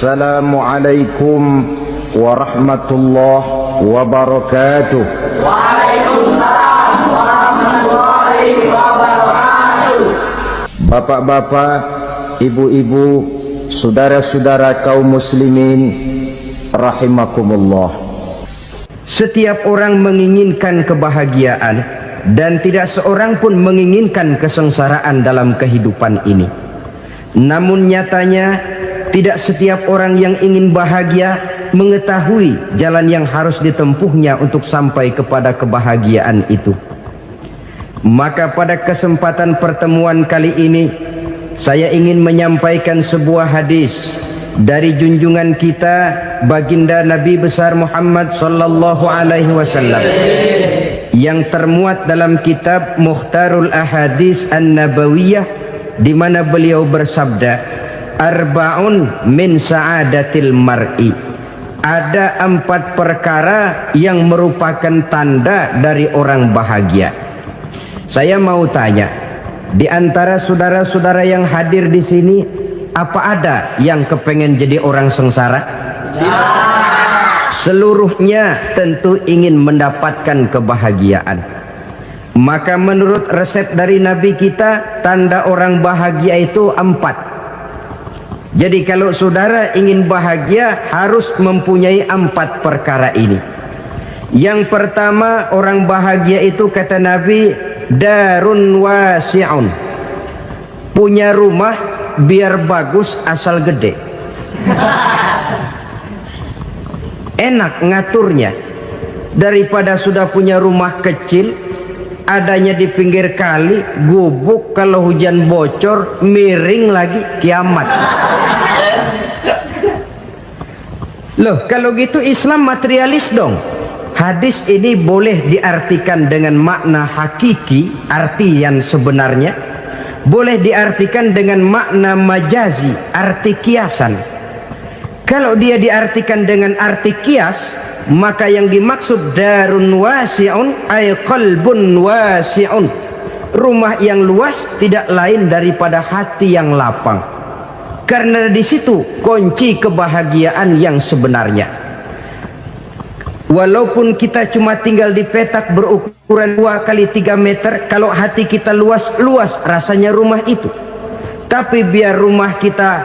Assalamualaikum warahmatullahi wabarakatuh. Waalaikumsalam warahmatullahi wabarakatuh. Bapak-bapak, ibu-ibu, saudara-saudara kaum muslimin rahimakumullah. Setiap orang menginginkan kebahagiaan dan tidak seorang pun menginginkan kesengsaraan dalam kehidupan ini. Namun nyatanya tidak setiap orang yang ingin bahagia mengetahui jalan yang harus ditempuhnya untuk sampai kepada kebahagiaan itu. Maka pada kesempatan pertemuan kali ini saya ingin menyampaikan sebuah hadis dari junjungan kita baginda Nabi besar Muhammad sallallahu alaihi wasallam yang termuat dalam kitab Mukhtarul Ahadits An-Nabawiyah, di mana beliau bersabda, arba'un min sa'adatil mar'i. Ada 4 perkara yang merupakan tanda dari orang bahagia. Saya mau tanya, di antara saudara-saudara yang hadir di sini, apa ada yang kepengen jadi orang sengsara? Ya. Seluruhnya tentu ingin mendapatkan kebahagiaan. Maka menurut resep dari Nabi kita, tanda orang bahagia itu 4. Jadi kalau saudara ingin bahagia harus mempunyai 4 perkara ini. Yang pertama, orang bahagia itu kata Nabi, darun wasi'un. Punya rumah biar bagus asal gede. Enak ngaturnya. Daripada sudah punya rumah kecil, adanya di pinggir kali, gubuk, kalau hujan bocor, miring lagi, kiamat. Loh, kalau gitu Islam materialis dong. Hadis ini boleh diartikan dengan makna hakiki, arti yang sebenarnya. Boleh diartikan dengan makna majazi, arti kiasan. Kalau dia diartikan dengan arti kias, maka yang dimaksud darun wasi'un ay qalbun wasi'un. Rumah yang luas tidak lain daripada hati yang lapang. Karena di situ kunci kebahagiaan yang sebenarnya. Walaupun kita cuma tinggal di petak berukuran 2 kali 3 meter, kalau hati kita luas rasanya rumah itu. Tapi biar rumah kita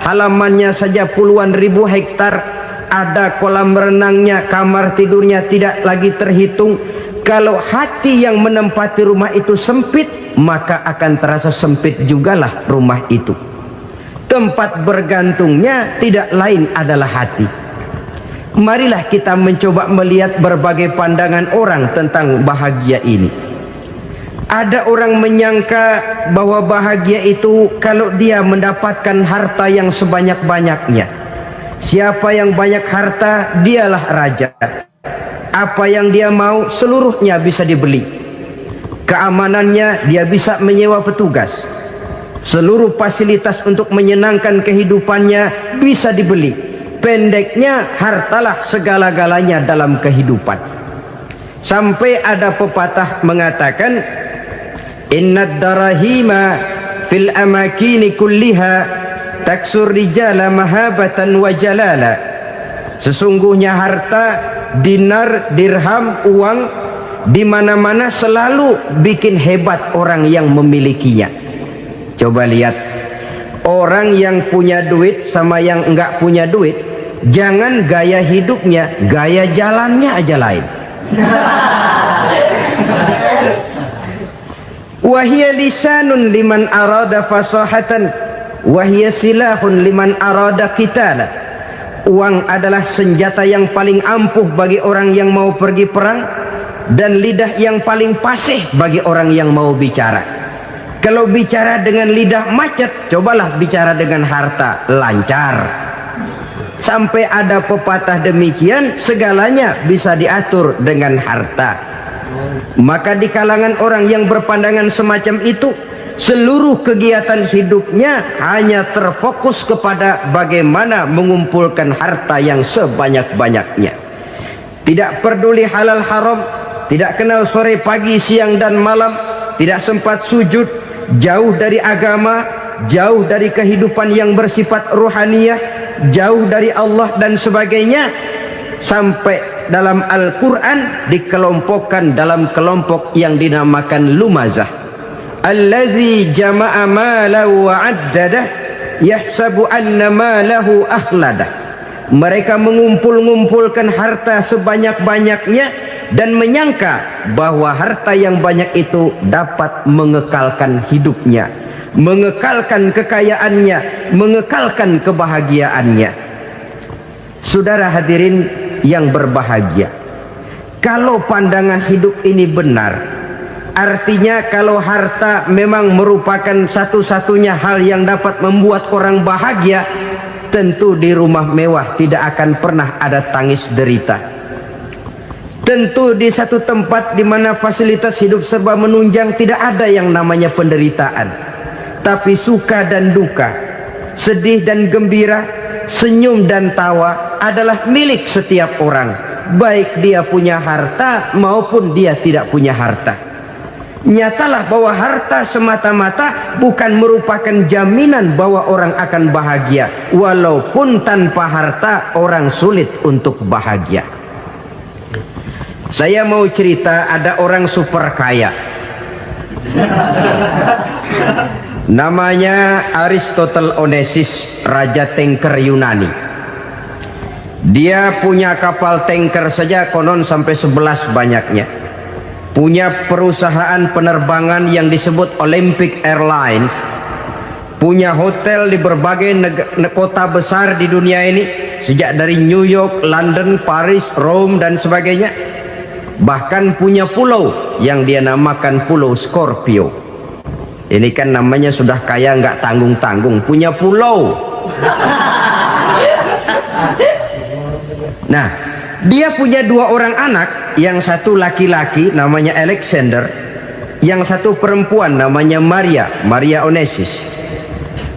halamannya saja puluhan ribu hektar, ada kolam renangnya, kamar tidurnya tidak lagi terhitung. Kalau hati yang menempati rumah itu sempit, maka akan terasa sempit jugalah rumah itu. Tempat bergantungnya tidak lain adalah hati. Marilah kita mencoba melihat berbagai pandangan orang tentang bahagia ini. Ada orang menyangka bahwa bahagia itu kalau dia mendapatkan harta yang sebanyak-banyaknya. Siapa yang banyak harta, dialah raja. Apa yang dia mau, seluruhnya bisa dibeli. Keamanannya, dia bisa menyewa petugas. Seluruh fasilitas untuk menyenangkan kehidupannya bisa dibeli. Pendeknya, hartalah segala-galanya dalam kehidupan. Sampai ada pepatah mengatakan, innad darahima fil amakini kulliha taksur rijala mahabatan wa jalala. Sesungguhnya harta, dinar, dirham, uang di mana-mana selalu bikin hebat orang yang memilikinya. Coba lihat, orang yang punya duit sama yang enggak punya duit, jangan gaya hidupnya, gaya jalannya aja lain. Wahia lisanun liman arada fasahatan, wahia silahun liman arada qitala. Uang adalah senjata yang paling ampuh bagi orang yang mau pergi perang, dan lidah yang paling fasih bagi orang yang mau bicara. Kalau bicara dengan lidah macet, cobalah bicara dengan harta, lancar. Sampai ada pepatah demikian, segalanya bisa diatur dengan harta. Maka di kalangan orang yang berpandangan semacam itu, seluruh kegiatan hidupnya hanya terfokus kepada bagaimana mengumpulkan harta yang sebanyak-banyaknya. Tidak peduli halal haram, tidak kenal sore pagi siang dan malam, tidak sempat sujud, jauh dari agama, jauh dari kehidupan yang bersifat ruhaniyah, jauh dari Allah dan sebagainya, sampai dalam Al-Quran dikelompokkan dalam kelompok yang dinamakan lumazah. Allazi jama'a malahu wa addadah yahsabu anna malahu akhladah. Mereka mengumpul-ngumpulkan harta sebanyak-banyaknya dan menyangka bahwa harta yang banyak itu dapat mengekalkan hidupnya, mengekalkan kekayaannya, mengekalkan kebahagiaannya. Saudara hadirin yang berbahagia, kalau pandangan hidup ini benar, artinya kalau harta memang merupakan satu-satunya hal yang dapat membuat orang bahagia, tentu di rumah mewah tidak akan pernah ada tangis derita. Tentu di satu tempat di mana fasilitas hidup serba menunjang tidak ada yang namanya penderitaan. Tapi suka dan duka, sedih dan gembira, senyum dan tawa adalah milik setiap orang, baik dia punya harta maupun dia tidak punya harta. Nyatalah bahwa harta semata-mata bukan merupakan jaminan bahwa orang akan bahagia, walaupun tanpa harta orang sulit untuk bahagia. Saya mau cerita, ada orang super kaya, namanya Aristotle Onesius, raja tanker Yunani. Dia punya kapal tanker saja konon sampai 11 banyaknya. Punya perusahaan penerbangan yang disebut Olympic Airlines. Punya hotel di berbagai kota besar di dunia ini, sejak dari New York, London, Paris, Rome dan sebagainya. Bahkan punya pulau yang dia namakan Pulau Scorpio. Ini kan namanya sudah kaya nggak tanggung-tanggung, punya pulau. Nah, dia punya 2 orang anak, yang satu laki-laki namanya Alexander, yang satu perempuan namanya Maria Onesius.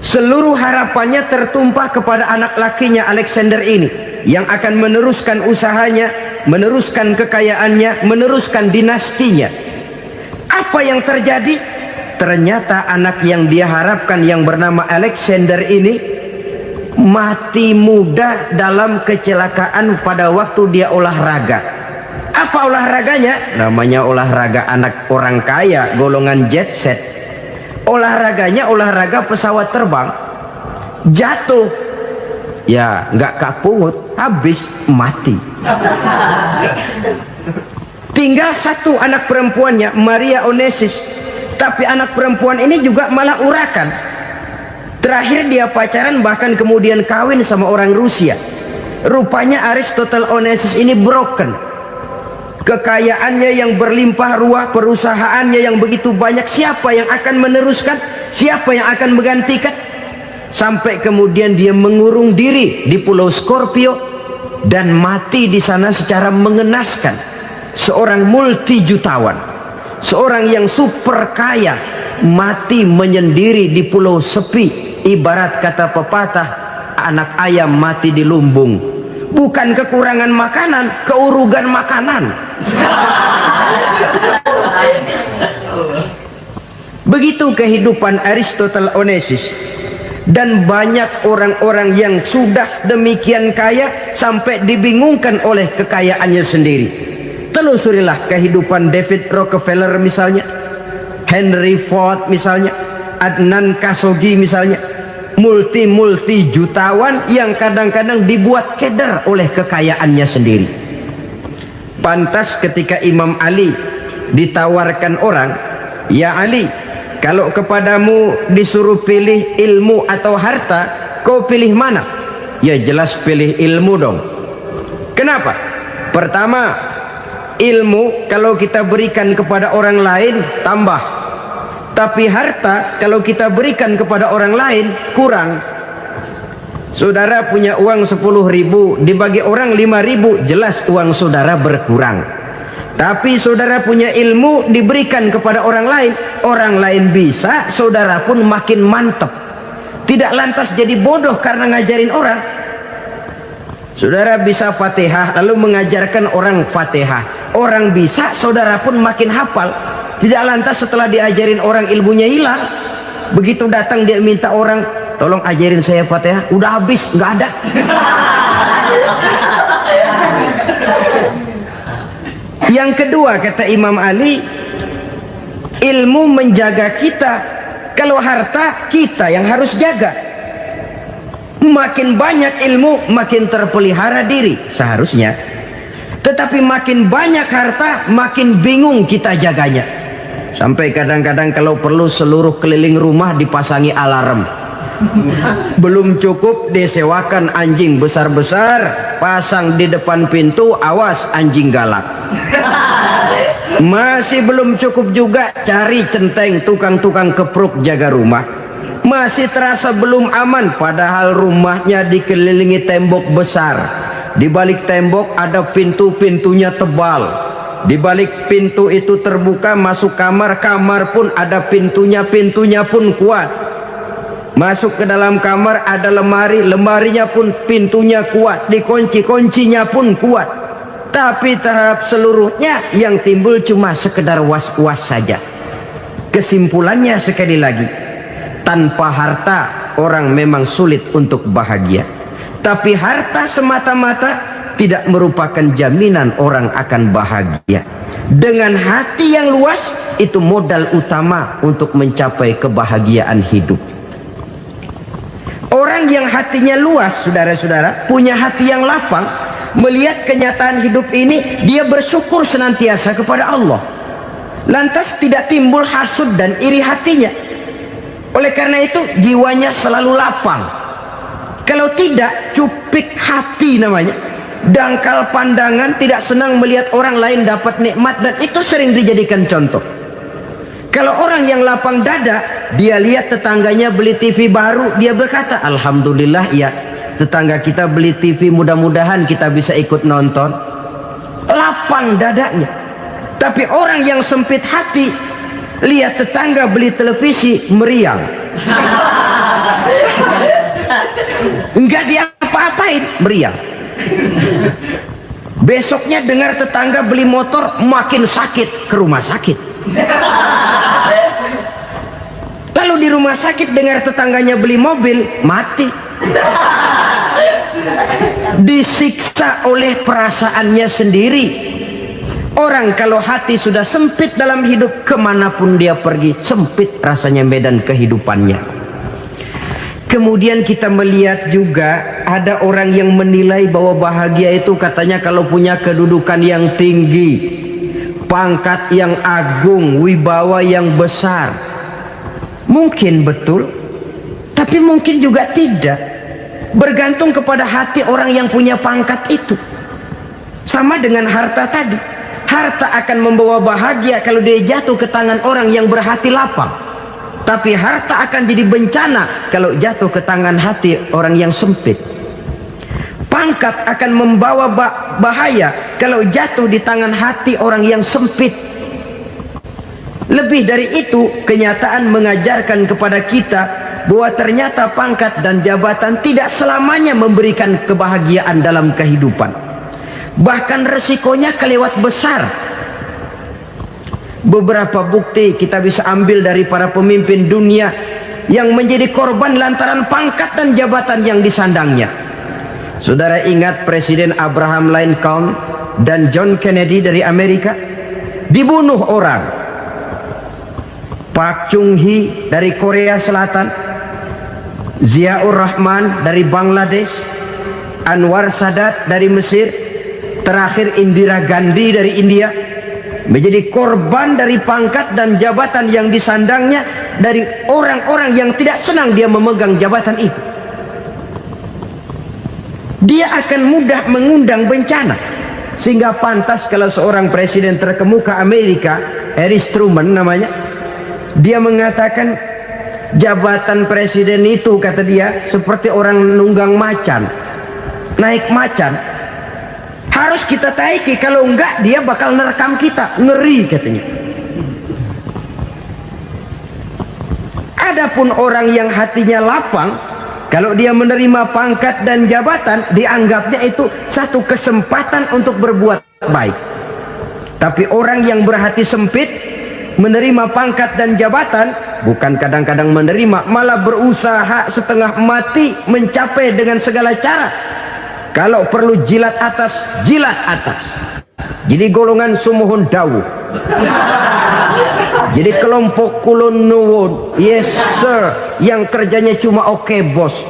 Seluruh harapannya tertumpah kepada anak lakinya Alexander ini, yang akan meneruskan usahanya, meneruskan kekayaannya, meneruskan dinastinya. Apa yang terjadi? Ternyata anak yang dia harapkan yang bernama Alexander ini mati muda dalam kecelakaan pada waktu dia olahraga. Apa olahraganya? Namanya olahraga anak orang kaya, golongan jet set. Olahraganya olahraga pesawat terbang. Jatuh, ya nggak kapungut, habis mati. Tinggal satu anak perempuannya, Maria Onesius. Tapi anak perempuan ini juga malah urakan. Terakhir dia pacaran, bahkan kemudian kawin sama orang Rusia. Rupanya Aristotle Onesius ini broken. Kekayaannya yang berlimpah ruah, perusahaannya yang begitu banyak, siapa yang akan meneruskan? Siapa yang akan menggantikan? Sampai kemudian dia mengurung diri di Pulau Scorpio dan mati di sana secara mengenaskan. Seorang multi jutawan, seorang yang super kaya, mati menyendiri di pulau sepi. Ibarat kata pepatah, anak ayam mati di lumbung. Bukan kekurangan makanan, keurugan makanan. Begitu kehidupan Aristotle Onesius. Dan banyak orang-orang yang sudah demikian kaya sampai dibingungkan oleh kekayaannya sendiri. Telusurilah kehidupan David Rockefeller misalnya, Henry Ford misalnya, Adnan Khashoggi misalnya. Multi jutawan yang kadang-kadang dibuat keder oleh kekayaannya sendiri. Pantas ketika Imam Ali ditawarkan orang, "Ya Ali, kalau kepadamu disuruh pilih ilmu atau harta, kau pilih mana?" Ya jelas pilih ilmu dong. Kenapa? Pertama, ilmu kalau kita berikan kepada orang lain tambah. Tapi harta kalau kita berikan kepada orang lain kurang. Saudara punya uang 10.000, dibagi orang 5.000, jelas uang saudara berkurang. Tapi saudara punya ilmu, diberikan kepada orang lain bisa, saudara pun makin mantap. Tidak lantas jadi bodoh karena ngajarin orang. Saudara bisa Fatihah lalu mengajarkan orang Fatihah, orang bisa, saudara pun makin hafal. Tidak lantas setelah diajarin orang ilmunya hilang. Begitu datang dia minta orang tolong ajarin saya Fatihah. Udah habis, nggak ada. Yang kedua kata Imam Ali, ilmu menjaga kita. Kalau harta, kita yang harus jaga. Makin banyak ilmu, makin terpelihara diri seharusnya. Tetapi makin banyak harta, makin bingung kita jaganya. Sampai kadang-kadang kalau perlu seluruh keliling rumah dipasangi alarm. Belum cukup, disewakan anjing besar-besar, pasang di depan pintu, awas anjing galak. Masih belum cukup juga, cari centeng tukang-tukang kepruk jaga rumah. Masih terasa belum aman, padahal rumahnya dikelilingi tembok besar. Di balik tembok ada pintu-pintunya tebal. Di balik pintu itu terbuka masuk kamar, kamar pun ada pintunya, pintunya pun kuat. Masuk ke dalam kamar ada lemari, lemarinya pun pintunya kuat, dikunci, kuncinya pun kuat. Tapi terhadap seluruhnya yang timbul cuma sekedar was-was saja. Kesimpulannya sekali lagi, tanpa harta orang memang sulit untuk bahagia. Tapi harta semata-mata tidak merupakan jaminan orang akan bahagia. Dengan hati yang luas, itu modal utama untuk mencapai kebahagiaan hidup. Orang yang hatinya luas, saudara-saudara, punya hati yang lapang, melihat kenyataan hidup ini, dia bersyukur senantiasa kepada Allah. Lantas tidak timbul hasud dan iri hatinya. Oleh karena itu jiwanya selalu lapang. Kalau tidak, cupik hati namanya, dangkal pandangan, tidak senang melihat orang lain dapat nikmat, dan itu sering dijadikan contoh. Kalau orang yang lapang dada, dia lihat tetangganya beli TV baru, dia berkata, alhamdulillah ya, tetangga kita beli TV, mudah-mudahan kita bisa ikut nonton. Lapang dadanya. Tapi orang yang sempit hati, lihat tetangga beli televisi, meriang. Enggak diapa-apain, meriang. Besoknya dengar tetangga beli motor, makin sakit, ke rumah sakit. Lalu di rumah sakit dengar tetangganya beli mobil, mati. Disiksa oleh perasaannya sendiri. Orang kalau hati sudah sempit dalam hidup, kemanapun dia pergi, sempit rasanya medan kehidupannya. Kemudian kita melihat juga ada orang yang menilai bahwa bahagia itu katanya kalau punya kedudukan yang tinggi, pangkat yang agung, wibawa yang besar. Mungkin betul, tapi mungkin juga tidak. Bergantung kepada hati orang yang punya pangkat itu. Sama dengan harta tadi. Harta akan membawa bahagia kalau dia jatuh ke tangan orang yang berhati lapang. Tapi harta akan jadi bencana kalau jatuh ke tangan hati orang yang sempit. Pangkat akan membawa bahaya kalau jatuh di tangan hati orang yang sempit. Lebih dari itu, kenyataan mengajarkan kepada kita bahwa ternyata pangkat dan jabatan tidak selamanya memberikan kebahagiaan dalam kehidupan. Bahkan resikonya kelewat besar. Beberapa bukti kita bisa ambil dari para pemimpin dunia yang menjadi korban lantaran pangkat dan jabatan yang disandangnya. Saudara ingat Presiden Abraham Lincoln dan John Kennedy dari Amerika? Dibunuh orang. Park Chung-hee dari Korea Selatan, Ziaur Rahman dari Bangladesh, Anwar Sadat dari Mesir, terakhir Indira Gandhi dari India, menjadi korban dari pangkat dan jabatan yang disandangnya dari orang-orang yang tidak senang dia memegang jabatan itu. Dia akan mudah mengundang bencana. Sehingga pantas kalau seorang presiden terkemuka Amerika, Harry Truman namanya, dia mengatakan jabatan presiden itu, kata dia, seperti orang nunggang macan, naik macan. Harus kita taiki, kalau enggak dia bakal nerekam kita, ngeri katanya. Adapun orang yang hatinya lapang, kalau dia menerima pangkat dan jabatan, dianggapnya itu satu kesempatan untuk berbuat baik. Tapi orang yang berhati sempit, menerima pangkat dan jabatan, bukan kadang-kadang menerima, malah berusaha setengah mati mencapai dengan segala cara. Kalau perlu jilat atas, jilat atas. Jadi golongan sumuhun dawu. Jadi kelompok kulon nuwun, yes sir, yang kerjanya cuma oke bos.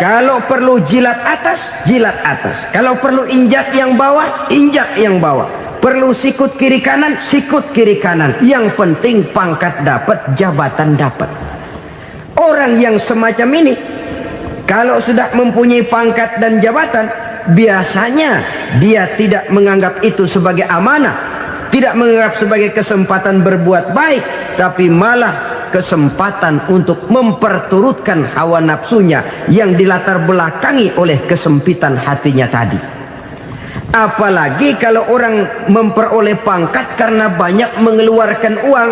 Kalau perlu jilat atas, jilat atas. Kalau perlu injak yang bawah, injak yang bawah. Perlu sikut kiri kanan, sikut kiri kanan. Yang penting pangkat dapat, jabatan dapat. Orang yang semacam ini, kalau sudah mempunyai pangkat dan jabatan, biasanya dia tidak menganggap itu sebagai amanah, tidak menganggap sebagai kesempatan berbuat baik, tapi malah kesempatan untuk memperturutkan hawa nafsunya yang dilatar belakangi oleh kesempitan hatinya tadi. Apalagi kalau orang memperoleh pangkat karena banyak mengeluarkan uang,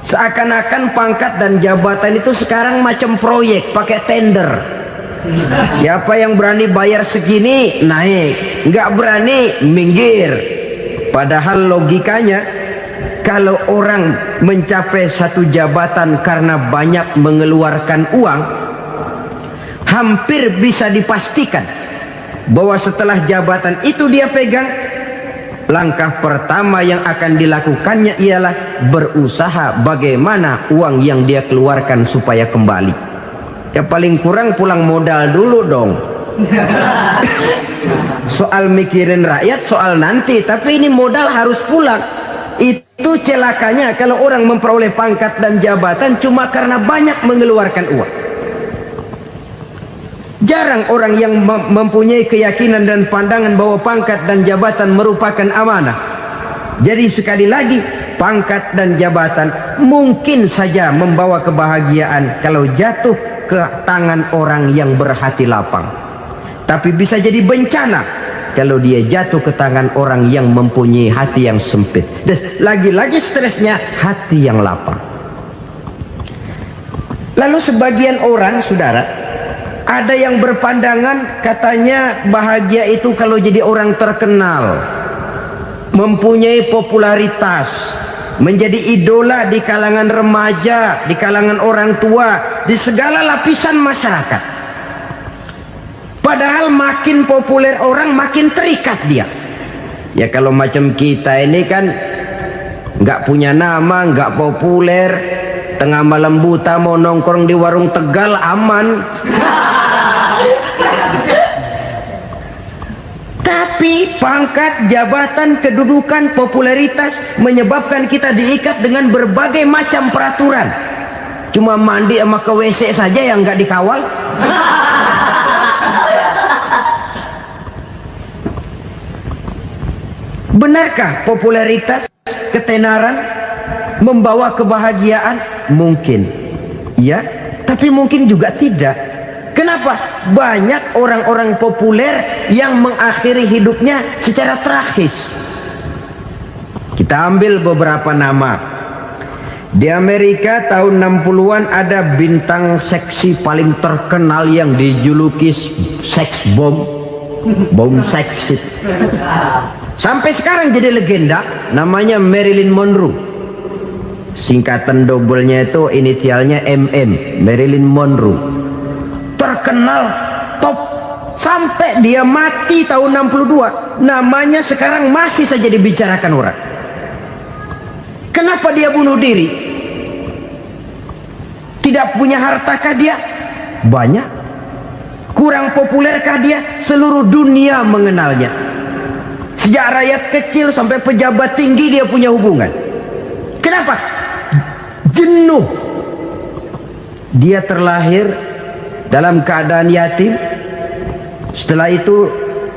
seakan-akan pangkat dan jabatan itu sekarang macam proyek pakai tender. Siapa yang berani bayar segini naik, nggak berani minggir. Padahal logikanya, kalau orang mencapai satu jabatan karena banyak mengeluarkan uang, hampir bisa dipastikan bahwa setelah jabatan itu dia pegang, langkah pertama yang akan dilakukannya ialah berusaha bagaimana uang yang dia keluarkan supaya kembali. Ya paling kurang pulang modal dulu dong. Soal mikirin rakyat soal nanti, tapi ini modal harus pulang. Itu celakanya kalau orang memperoleh pangkat dan jabatan cuma karena banyak mengeluarkan uang. Jarang orang yang mempunyai keyakinan dan pandangan bahwa pangkat dan jabatan merupakan amanah. Jadi sekali lagi, pangkat dan jabatan mungkin saja membawa kebahagiaan kalau jatuh ke tangan orang yang berhati lapang, tapi bisa jadi bencana kalau dia jatuh ke tangan orang yang mempunyai hati yang sempit. Dan lagi-lagi stresnya hati yang lapang. Lalu sebagian orang, saudara, ada yang berpandangan katanya bahagia itu kalau jadi orang terkenal, mempunyai popularitas, menjadi idola di kalangan remaja, di kalangan orang tua, di segala lapisan masyarakat. Padahal makin populer orang, makin terikat dia. Ya kalau macam kita ini kan nggak punya nama, nggak populer, tengah malam buta mau nongkrong di warung Tegal aman. Tapi pangkat, jabatan, kedudukan, popularitas menyebabkan kita diikat dengan berbagai macam peraturan. Cuma mandi sama ke WC saja yang nggak dikawal. Benarkah popularitas, ketenaran membawa kebahagiaan? Mungkin, ya, tapi mungkin juga tidak. Kenapa? Banyak orang-orang populer yang mengakhiri hidupnya secara tragis. Kita ambil beberapa nama. Di Amerika tahun 60-an ada bintang seksi paling terkenal yang dijuluki sex bomb, bom seksi. Sampai sekarang jadi legenda, namanya Marilyn Monroe. Singkatan doublenya itu inisialnya MM, Marilyn Monroe. Terkenal top sampai dia mati tahun 62, namanya sekarang masih saja dibicarakan orang. Kenapa dia bunuh diri? Tidak punya hartakah dia? Banyak. Kurang populerkah dia? Seluruh dunia mengenalnya. Sejak rakyat kecil sampai pejabat tinggi dia punya hubungan. Kenapa? Jenuh. Dia terlahir dalam keadaan yatim. Setelah itu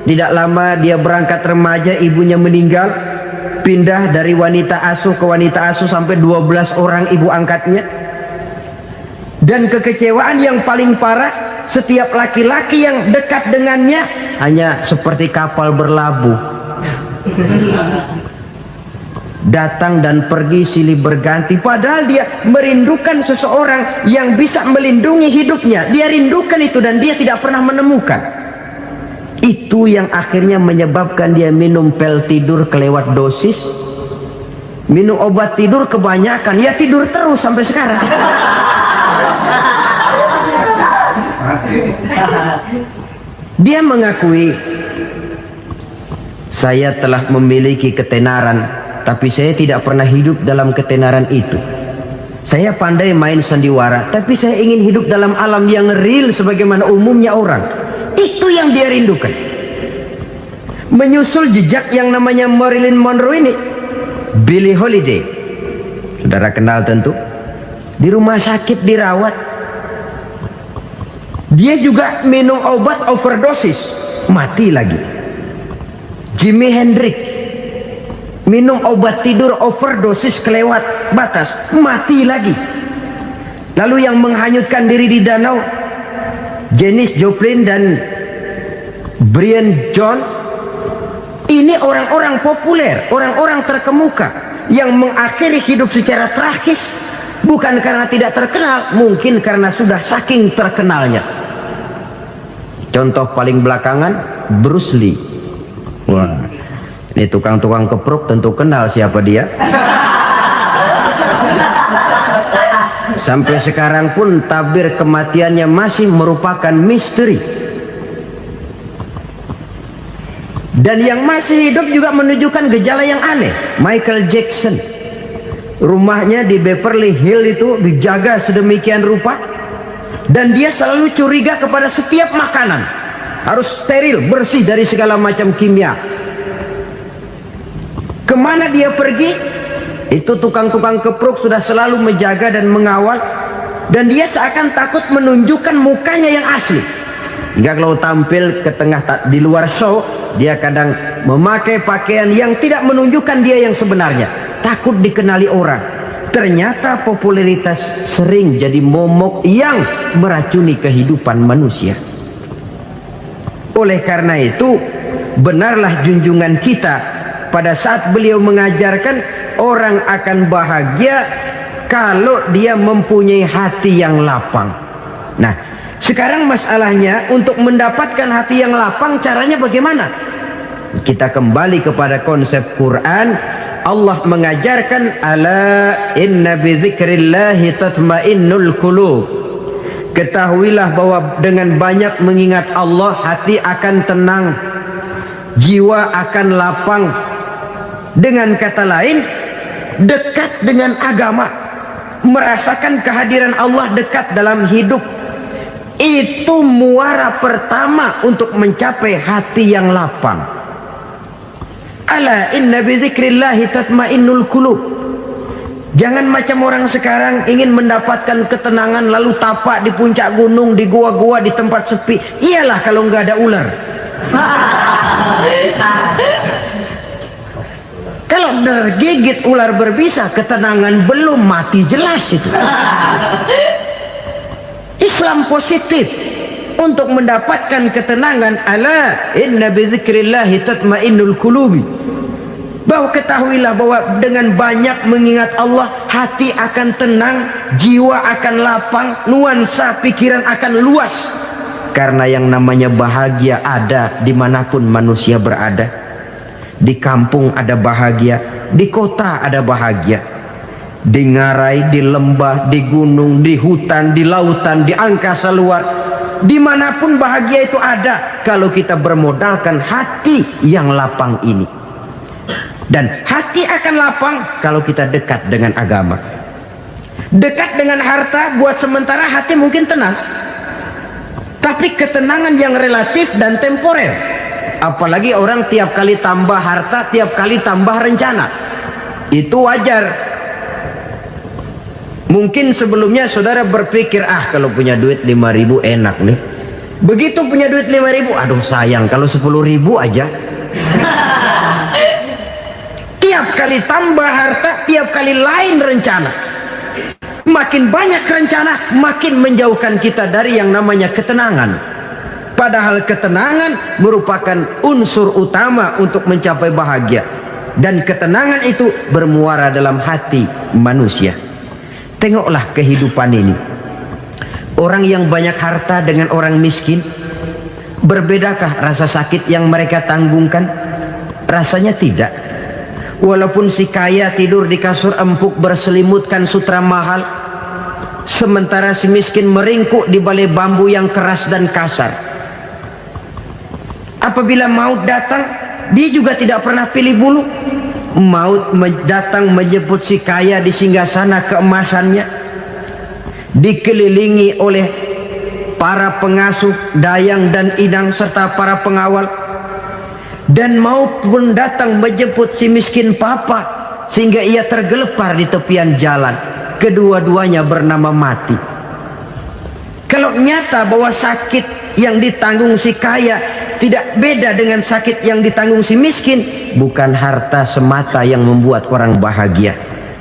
tidak lama dia berangkat remaja, ibunya meninggal, pindah dari wanita asuh ke wanita asuh sampai 12 orang ibu angkatnya. Dan kekecewaan yang paling parah, setiap laki-laki yang dekat dengannya hanya seperti kapal berlabuh, datang dan pergi silih berganti. Padahal dia merindukan seseorang yang bisa melindungi hidupnya. Dia rindukan itu dan dia tidak pernah menemukan. Itu yang akhirnya menyebabkan dia minum pil tidur kelewat dosis, Minum obat tidur kebanyakan, ya tidur terus sampai sekarang. Dia mengakui, saya telah memiliki ketenaran, tapi saya tidak pernah hidup dalam ketenaran itu. Saya pandai main sandiwara, tapi saya ingin hidup dalam alam yang real sebagaimana umumnya orang. Itu yang dia rindukan. Menyusul jejak yang namanya Marilyn Monroe ini, Billie Holiday, saudara kenal tentu, di rumah sakit dirawat. Dia juga minum obat overdosis, mati lagi. Jimi Hendrix minum obat tidur overdosis kelewat batas, mati lagi. Lalu yang menghanyutkan diri di danau, Janis Joplin dan Brian Jones. Ini orang-orang populer, orang-orang terkemuka yang mengakhiri hidup secara tragis, bukan karena tidak terkenal, mungkin karena sudah saking terkenalnya. Contoh paling belakangan, Bruce Lee. Wah, ini tukang-tukang kepruk tentu kenal siapa dia. Sampai sekarang pun tabir kematiannya masih merupakan misteri. Dan yang masih hidup juga menunjukkan gejala yang aneh. Michael Jackson, rumahnya di Beverly Hills itu dijaga sedemikian rupa, dan dia selalu curiga kepada setiap makanan harus steril, bersih dari segala macam kimia. Kemana dia pergi, itu tukang-tukang kepruk sudah selalu menjaga dan mengawal, dan dia seakan takut menunjukkan mukanya yang asli. Hingga kalau tampil ke tengah di luar show, dia kadang memakai pakaian yang tidak menunjukkan dia yang sebenarnya, takut dikenali orang. Ternyata popularitas sering jadi momok yang meracuni kehidupan manusia. Oleh karena itu, benarlah junjungan kita pada saat beliau mengajarkan orang akan bahagia kalau dia mempunyai hati yang lapang. Nah, sekarang masalahnya untuk mendapatkan hati yang lapang, caranya bagaimana? Kita kembali kepada konsep Quran. Allah mengajarkan, ala inna bi dzikrillahi tatmainnul qulub. Ketahuilah bahwa dengan banyak mengingat Allah, hati akan tenang, jiwa akan lapang. Dengan kata lain, dekat dengan agama, merasakan kehadiran Allah dekat dalam hidup, itu muara pertama untuk mencapai hati yang lapang. Ala inna bi dzikrillahi tatmainnul qulub. Jangan macam orang sekarang ingin mendapatkan ketenangan lalu tapak di puncak gunung, di gua-gua, di tempat sepi. Iyalah kalau nggak ada ular. Kalau tergigit ular berbisa, ketenangan belum, mati jelas itu. Islam positif untuk mendapatkan ketenangan. Ala inna bi dzikrillahi tatmainnul qulubi. Bahwa ketahuilah bahwa dengan banyak mengingat Allah, hati akan tenang, jiwa akan lapang, nuansa pikiran akan luas. Karena yang namanya bahagia ada dimanapun manusia berada. Di kampung ada bahagia, di kota ada bahagia, di ngarai, di lembah, di gunung, di hutan, di lautan, di angkasa luar, dimanapun bahagia itu ada kalau kita bermodalkan hati yang lapang ini. Dan hati akan lapang kalau kita dekat dengan agama. Dekat dengan harta buat sementara hati mungkin tenang, tapi ketenangan yang relatif dan temporer. Apalagi orang tiap kali tambah harta, tiap kali tambah rencana, itu wajar. Mungkin sebelumnya saudara berpikir, kalau punya duit 5.000 enak nih. Begitu punya duit 5.000, aduh sayang kalau 10.000 aja. Tiap kali tambah harta, tiap kali lain rencana. Makin banyak rencana, makin menjauhkan kita dari yang namanya ketenangan. Padahal ketenangan merupakan unsur utama untuk mencapai bahagia. Dan ketenangan itu bermuara dalam hati manusia. Tengoklah kehidupan ini. Orang yang banyak harta dengan orang miskin, berbedakah rasa sakit yang mereka tanggungkan? Rasanya tidak. Walaupun si kaya tidur di kasur empuk berselimutkan sutra mahal, sementara si miskin meringkuk di balai bambu yang keras dan kasar. Apabila maut datang, dia juga tidak pernah pilih bulu. Maut datang menjemput si kaya di singgasana keemasannya, dikelilingi oleh para pengasuh, dayang dan inang serta para pengawal. Dan maut pun datang menjemput si miskin papa, sehingga ia tergelepar di tepian jalan. Kedua-duanya bernama mati. Kalau nyata bahwa sakit yang ditanggung si kaya tidak beda dengan sakit yang ditanggung si miskin, bukan harta semata yang membuat orang bahagia.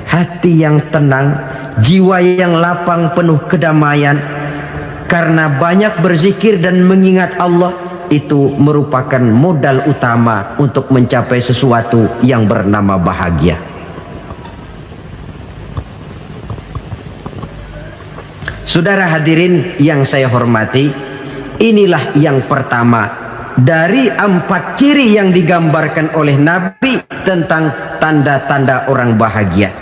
Hati yang tenang, jiwa yang lapang penuh kedamaian karena banyak berzikir dan mengingat Allah, itu merupakan modal utama untuk mencapai sesuatu yang bernama bahagia. Saudara hadirin yang saya hormati, inilah yang pertama dari 4 ciri yang digambarkan oleh Nabi tentang tanda-tanda orang bahagia.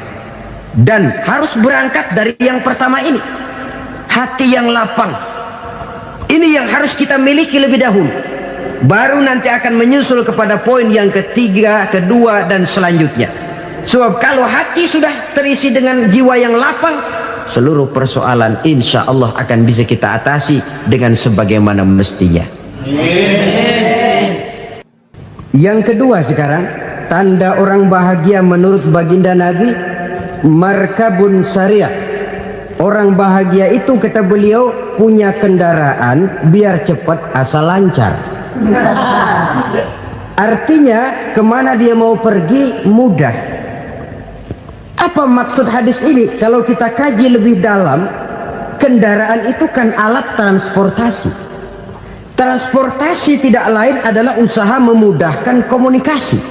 Dan harus berangkat dari yang pertama ini, hati yang lapang. Ini yang harus kita miliki lebih dahulu, baru nanti akan menyusul kepada poin yang ketiga, kedua dan selanjutnya. Sebab kalau hati sudah terisi dengan jiwa yang lapang, seluruh persoalan insya Allah akan bisa kita atasi dengan sebagaimana mestinya. Yang kedua sekarang, tanda orang bahagia menurut baginda Nabi, markabun syariah. Orang bahagia itu, kata beliau, punya kendaraan biar cepat asal lancar. Artinya kemana dia mau pergi mudah. Apa maksud hadis ini? Kalau kita kaji lebih dalam, kendaraan itu kan alat transportasi. Transportasi tidak lain adalah usaha memudahkan komunikasi.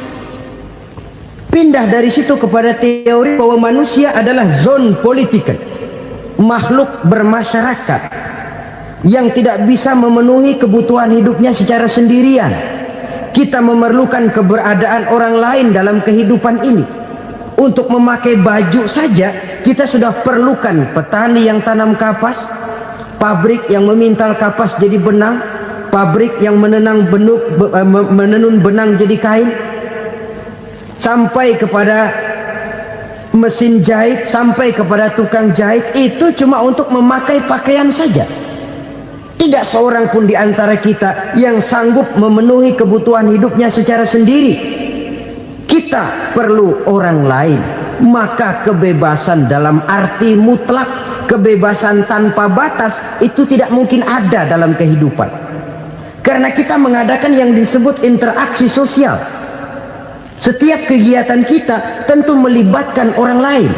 Pindah dari situ kepada teori bahwa manusia adalah zon political, makhluk bermasyarakat yang tidak bisa memenuhi kebutuhan hidupnya secara sendirian. Kita memerlukan keberadaan orang lain dalam kehidupan ini. Untuk memakai baju saja kita sudah perlukan petani yang tanam kapas, pabrik yang memintal kapas jadi benang, pabrik yang menenun benang jadi kain, sampai kepada mesin jahit, sampai kepada tukang jahit. Itu cuma untuk memakai pakaian saja. Tidak seorang pun di antara kita yang sanggup memenuhi kebutuhan hidupnya secara sendiri. Kita perlu orang lain. Maka kebebasan dalam arti mutlak, kebebasan tanpa batas, itu tidak mungkin ada dalam kehidupan. Karena kita mengadakan yang disebut interaksi sosial. Setiap kegiatan kita tentu melibatkan orang lain.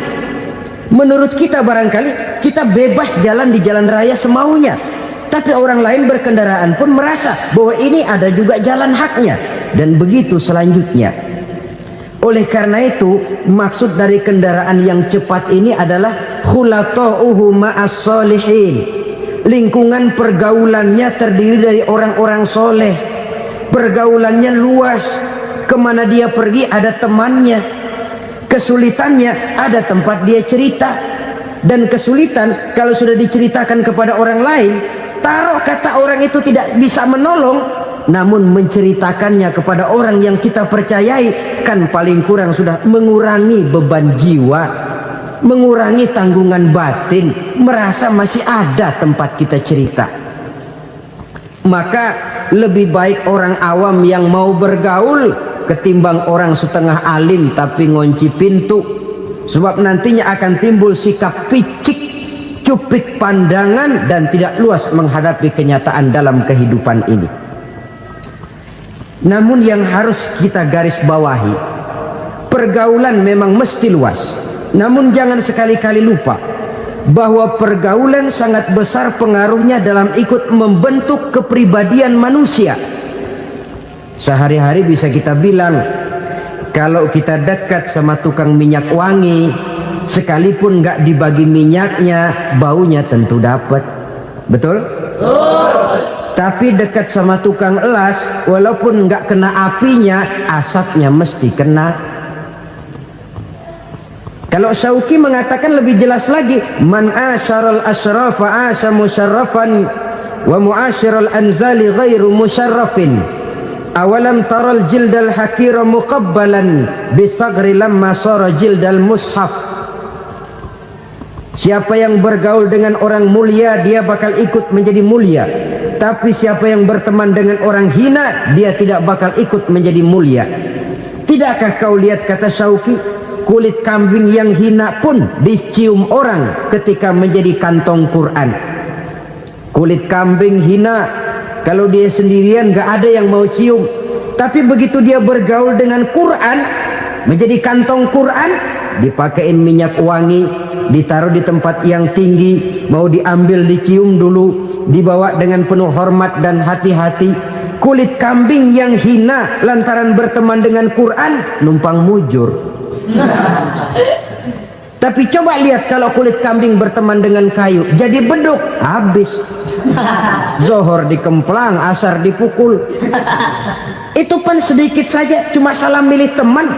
Menurut kita barangkali kita bebas jalan di jalan raya semaunya, tapi orang lain berkendaraan pun merasa bahwa ini ada juga jalan haknya, dan begitu selanjutnya. Oleh karena itu, maksud dari kendaraan yang cepat ini adalah khulata'uhu ma'as solihin. Lingkungan pergaulannya terdiri dari orang-orang soleh. Pergaulannya luas. Kemana dia pergi ada temannya. Kesulitannya ada tempat dia cerita. Dan kesulitan kalau sudah diceritakan kepada orang lain, taruh kata orang itu tidak bisa menolong, namun menceritakannya kepada orang yang kita percayai, kan paling kurang sudah mengurangi beban jiwa, mengurangi tanggungan batin, merasa masih ada tempat kita cerita. Maka lebih baik orang awam yang mau bergaul ketimbang orang setengah alim tapi ngunci pintu. Sebab nantinya akan timbul sikap picik, cupik pandangan, dan tidak luas menghadapi kenyataan dalam kehidupan ini. Namun yang harus kita garis bawahi, pergaulan memang mesti luas. Namun jangan sekali-kali lupa bahwa pergaulan sangat besar pengaruhnya dalam ikut membentuk kepribadian manusia. Sehari-hari bisa kita bilang, kalau kita dekat sama tukang minyak wangi, sekalipun nggak dibagi minyaknya, baunya tentu dapat. Betul? Tapi dekat sama tukang elas, walaupun nggak kena apinya, asapnya mesti kena. Kalau Syauqi mengatakan lebih jelas lagi, man asyaral asrafa asa musyarrafan wa muasyiral anzali ghairu musyarrafin. Awalam taral jildal hakira muqabbalan bisagri lamma sara jildal mushaf. Siapa yang bergaul dengan orang mulia, dia bakal ikut menjadi mulia. Tapi siapa yang berteman dengan orang hina, dia tidak bakal ikut menjadi mulia. Tidakkah kau lihat, kata Syauqi, kulit kambing yang hina pun dicium orang ketika menjadi kantong Quran. Kulit kambing hina, kalau dia sendirian gak ada yang mau cium. Tapi begitu dia bergaul dengan Quran, menjadi kantong Quran, dipakein minyak wangi, ditaruh di tempat yang tinggi, mau diambil dicium dulu, dibawa dengan penuh hormat dan hati-hati. Kulit kambing yang hina lantaran berteman dengan Quran, numpang mujur. Tapi coba lihat kalau kulit kambing berteman dengan kayu, jadi beduk, habis. Zohor dikemplang, asar dipukul. Itu pun sedikit saja, cuma salah milih teman.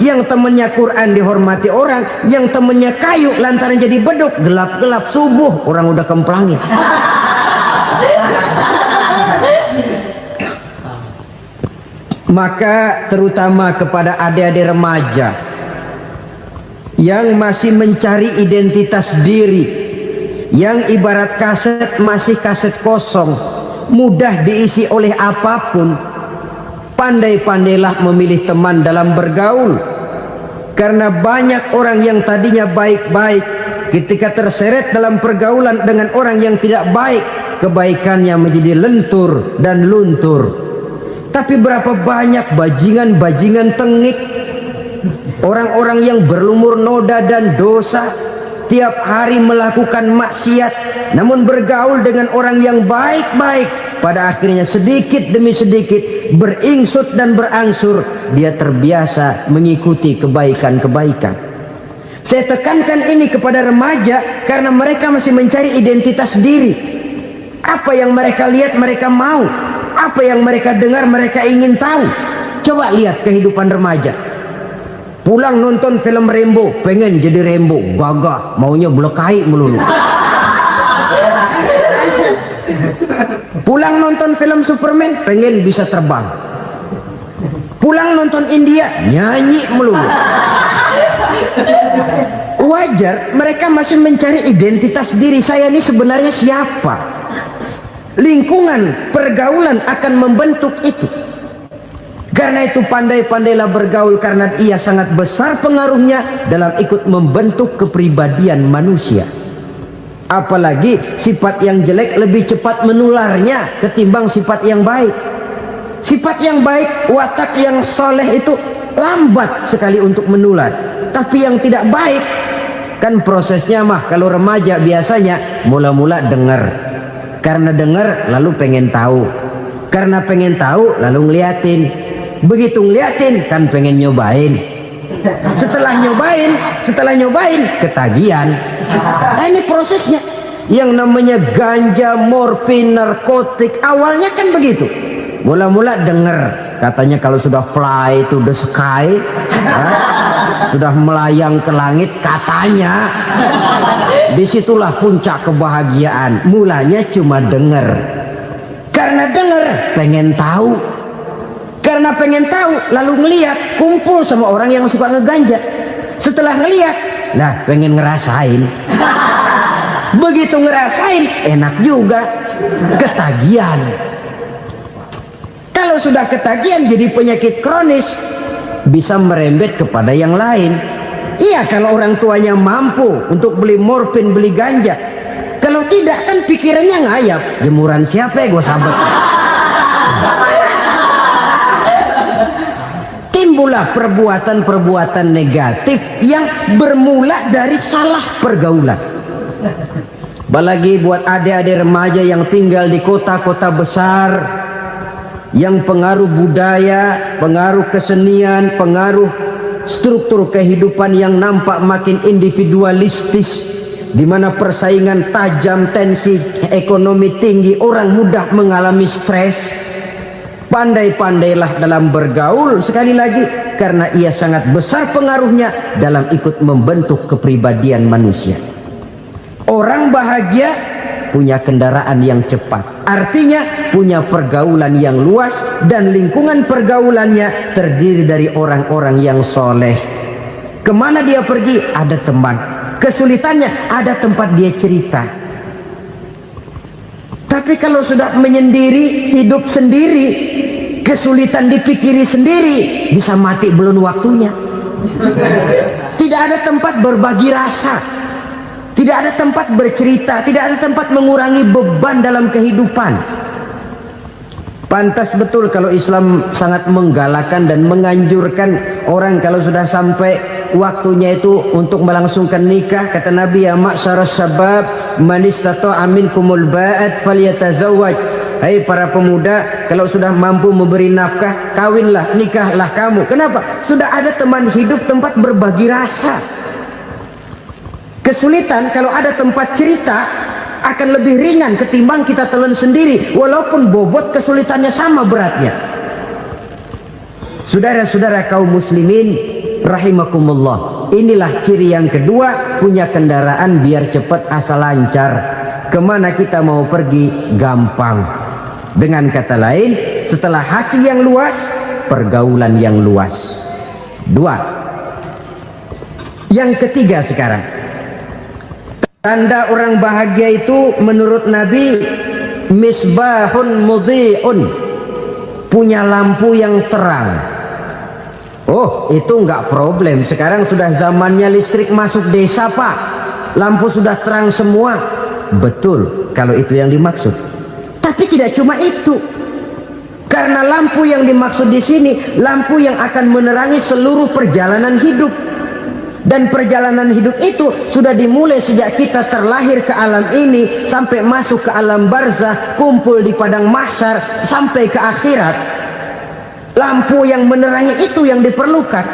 Yang temannya Quran dihormati orang, yang temannya kayu lantaran jadi beduk, gelap-gelap subuh orang udah kemplangin. Maka terutama kepada adik-adik remaja yang masih mencari identitas diri, yang ibarat kaset masih kaset kosong, mudah diisi oleh apapun, pandai-pandailah memilih teman dalam bergaul. Karena banyak orang yang tadinya baik-baik, ketika terseret dalam pergaulan dengan orang yang tidak baik, kebaikannya menjadi lentur dan luntur. Tapi berapa banyak bajingan-bajingan tengik, orang-orang yang berlumur noda dan dosa, tiap hari melakukan maksiat, namun bergaul dengan orang yang baik-baik, pada akhirnya sedikit demi sedikit beringsut dan berangsur dia terbiasa mengikuti kebaikan-kebaikan. Saya tekankan ini kepada remaja karena mereka masih mencari identitas diri. Apa yang mereka lihat mereka mau, apa yang mereka dengar mereka ingin tahu. Coba lihat kehidupan remaja. Pulang nonton film Rambo, pengen jadi Rambo, gagah, maunya belekai melulu. Pulang nonton film Superman, pengen bisa terbang. Pulang nonton India, nyanyi melulu. Wajar, mereka masih mencari identitas diri. Saya ini sebenarnya siapa? Lingkungan, pergaulan akan membentuk itu. Karena itu pandai-pandailah bergaul, karena ia sangat besar pengaruhnya dalam ikut membentuk kepribadian manusia. Apalagi sifat yang jelek lebih cepat menularnya ketimbang sifat yang baik. Sifat yang baik, watak yang soleh itu lambat sekali untuk menular. Tapi yang tidak baik, kan prosesnya mah kalau remaja biasanya mula-mula dengar. Karena dengar lalu pengen tahu, karena pengen tahu lalu ngeliatin, begitu ngeliatin kan pengen nyobain, setelah nyobain ketagihan. Nah, ini prosesnya. Yang namanya ganja, morfin, narkotik awalnya kan begitu. Mula-mula dengar, katanya kalau sudah fly to the sky, sudah melayang ke langit katanya, disitulah puncak kebahagiaan. Mulanya cuma dengar, karena dengar pengen tahu, karena pengen tahu lalu ngeliat, kumpul sama orang yang suka ngeganja. Setelah ngeliat, nah pengen ngerasain. Begitu ngerasain enak juga, ketagihan. Kalau sudah ketagihan jadi penyakit kronis, bisa merembet kepada yang lain. Iya, kalau orang tuanya mampu untuk beli morfin, beli ganja. Kalau tidak kan pikirannya ngayap, jemuran siapa ya gue sabet. Timbullah perbuatan-perbuatan negatif yang bermula dari salah pergaulan. Apalagi buat adik-adik remaja yang tinggal di kota-kota besar, yang pengaruh budaya, pengaruh kesenian, pengaruh struktur kehidupan yang nampak makin individualistis, di mana persaingan tajam, tensi ekonomi tinggi, orang mudah mengalami stres. Pandai-pandailah dalam bergaul. Sekali lagi, karena ia sangat besar pengaruhnya dalam ikut membentuk kepribadian manusia. Orang bahagia punya kendaraan yang cepat, artinya punya pergaulan yang luas, dan lingkungan pergaulannya terdiri dari orang-orang yang soleh. Kemana dia pergi ada teman, kesulitannya ada tempat dia cerita. Tapi kalau sudah menyendiri, hidup sendiri, kesulitan dipikiri sendiri, bisa mati belum waktunya. Tidak ada tempat berbagi rasa, tidak ada tempat bercerita, tidak ada tempat mengurangi beban dalam kehidupan. Pantas betul kalau Islam sangat menggalakkan dan menganjurkan orang kalau sudah sampai waktunya itu untuk melangsungkan nikah. Kata Nabi, ya ma'syaras syabab man istata'a minkumul ba'at falyatazawwaj. Hai para pemuda, kalau sudah mampu memberi nafkah, kawinlah, nikahlah kamu. Kenapa? Sudah ada teman hidup, tempat berbagi rasa. Kesulitan kalau ada tempat cerita akan lebih ringan ketimbang kita telan sendiri, walaupun bobot kesulitannya sama beratnya. Saudara-saudara kaum muslimin rahimakumullah, inilah ciri yang kedua, punya kendaraan biar cepat asal lancar. Kemana kita mau pergi gampang. Dengan kata lain, setelah hati yang luas, pergaulan yang luas. Dua. Yang ketiga sekarang, tanda orang bahagia itu menurut Nabi, misbahun mudhi'un, punya lampu yang terang. Oh, itu enggak problem. Sekarang sudah zamannya listrik masuk desa, Pak. Lampu sudah terang semua. Betul, kalau itu yang dimaksud. Tapi tidak cuma itu. Karena lampu yang dimaksud di sini, lampu yang akan menerangi seluruh perjalanan hidup. Dan perjalanan hidup itu sudah dimulai sejak kita terlahir ke alam ini, sampai masuk ke alam barzah, kumpul di padang mahsyar, sampai ke akhirat. Lampu yang menerangi itu yang diperlukan.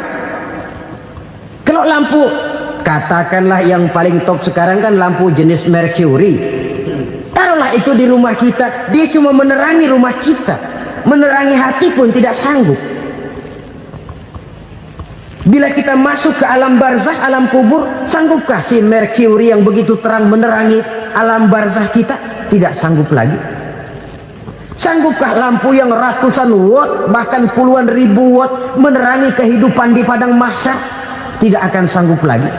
Kalau lampu, katakanlah yang paling top sekarang kan lampu jenis Mercury. Taruhlah itu di rumah kita, dia cuma menerangi rumah kita, menerangi hati pun tidak sanggup. Bila kita masuk ke alam barzah, alam kubur, sanggupkah si Mercury yang begitu terang menerangi alam barzah kita? Tidak sanggup lagi. Sanggupkah lampu yang ratusan watt, bahkan puluhan ribu watt menerangi kehidupan di padang mahsyar? Tidak akan sanggup lagi.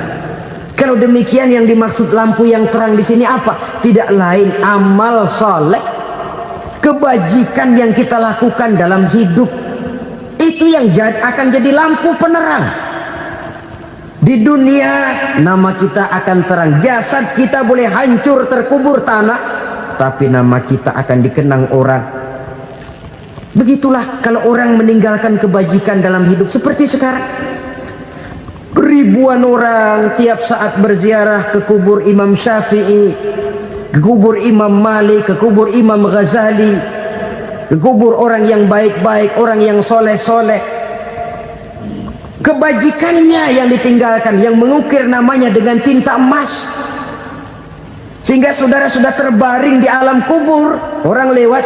Kalau demikian, yang dimaksud lampu yang terang di sini apa? Tidak lain amal soleh, kebajikan yang kita lakukan dalam hidup. Itu yang akan jadi lampu penerang. Di dunia nama kita akan terang, jasad kita boleh hancur terkubur tanah, tapi nama kita akan dikenang orang. Begitulah kalau orang meninggalkan kebajikan dalam hidup seperti sekarang. Ribuan orang tiap saat berziarah ke kubur Imam Syafi'i, ke kubur Imam Malik, ke kubur Imam Ghazali, ke kubur orang yang baik-baik, orang yang soleh-soleh. Kebajikannya yang ditinggalkan, yang mengukir namanya dengan tinta emas. Sehingga saudara sudah terbaring di alam kubur, orang lewat,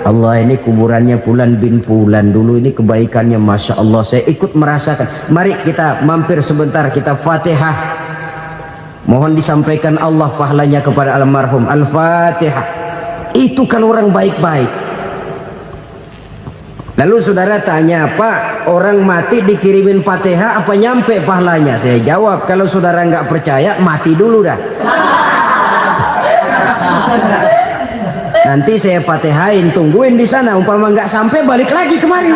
Allah, ini kuburannya Fulan bin Fulan, dulu ini kebaikannya Masya Allah, saya ikut merasakan. Mari kita mampir sebentar, kita Fatihah. Mohon disampaikan Allah pahalanya kepada almarhum. Al-Fatihah. Itu kalau orang baik-baik. Lalu saudara tanya, Pak, orang mati dikirimin Fatihah apa nyampe pahalanya? Saya jawab, kalau saudara nggak percaya, mati dulu dah. Nanti saya Fatihain, tungguin di sana. Umpama nggak sampai, balik lagi kemari.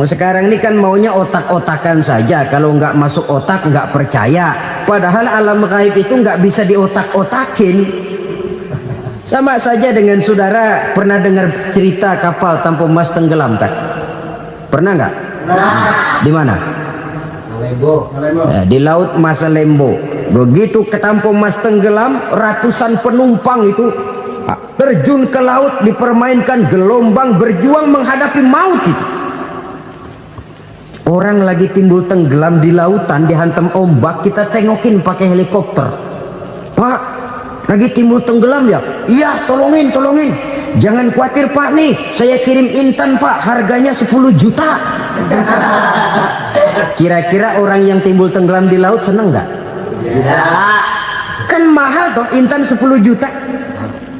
Sekarang ini kan maunya otak-otakan saja. Kalau nggak masuk otak, nggak percaya. Padahal alam gaib itu nggak bisa diotak-otakin. Sama saja dengan saudara pernah dengar cerita kapal Tampo Mas tenggelam kan? Pernah nggak? Di mana? Ya, di laut Masalembo. Begitu ke Tampo Mas tenggelam, ratusan penumpang itu terjun ke laut, dipermainkan gelombang, berjuang menghadapi maut itu. Orang lagi timbul tenggelam di lautan, dihantam ombak, kita tengokin pakai helikopter. Pak, lagi timbul tenggelam ya? Iya, tolongin, tolongin. Jangan khawatir Pak, nih saya kirim intan Pak, harganya 10 juta. Kira-kira orang yang timbul tenggelam di laut seneng nggak? Tidak. Kan mahal toh intan 10 juta.